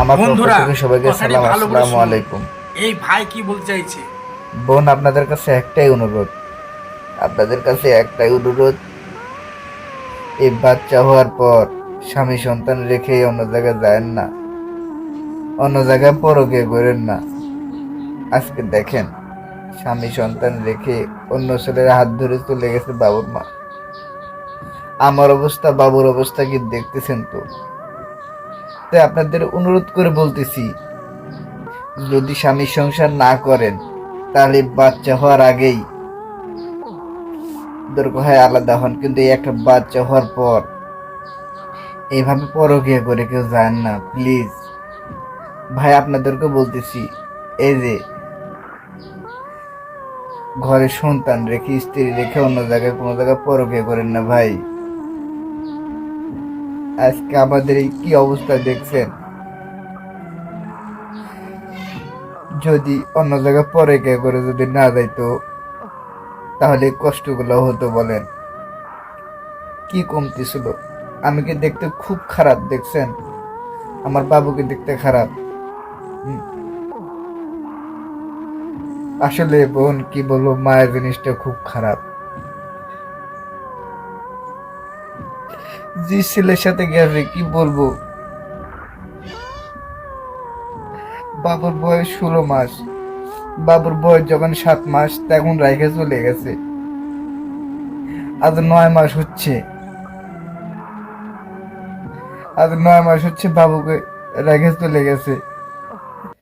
আমার পক্ষ বন্ধুরা, থেকে সবাইকে কথাটি সালাম, ভালো করে আসসালামু শুনুন। আলাইকুম। এই ভাই কি বলতে চাইছে? বোন, আপনাদের কাছে একটাই অনুরোধ, এই বাচ্চা হওয়ার পর স্বামী সন্তান রেখে অন্য জায়গায় যায়েন না, অন্য জায়গায় পরকে করেন না। আজকে দেখেন, স্বামী সন্তান রেখে অন্য ছেলের হাত ধরে চলে গেছে বাবুর মা। আমার অবস্থা, বাবুর অবস্থা কি দেখতেছেন তো? তাই আপনাদের অনুরোধ করে বলতেছি, যদি স্বামী সংসার না করেন তাহলে বাচ্চা হওয়ার আগেই দরকার হয় আলাদা হন, কিন্তু এই একটা বাচ্চা হওয়ার পর এইভাবে পরকীয়া করে কেউ যান না, প্লিজ। ভাই, আপনাদেরকে বলতেছি, এই যে ঘরে সন্তান রেখে, স্ত্রী রেখে অন্য জায়গায় কোনো জায়গায় পরকীয়া করেন না ভাই। আজকে আমাদের এই কি অবস্থা দেখছেন? যদি অন্য জায়গায় পরকীয়া করে যদি না যাইতো তাহলে এই কষ্টগুলো হতো বলেন? কি কমতি ছিল? আমি কি দেখতে খুব খারাপ দেখছেন? আমার বাবুকে দেখতে খারাপ? হুম, আসলে বোন, কি বলবো, মায়ের জিনিসটা খুব খারাপ। যে ছেলের সাথে গেছে, কি বলবো, বাবুর বয়স 16 মাস, বাবুর বয়স যখন 7 মাস তখন রাইখে চলে গেছে। আজ 9 মাস হচ্ছে, বাবুকে রেখে চলে গেছে।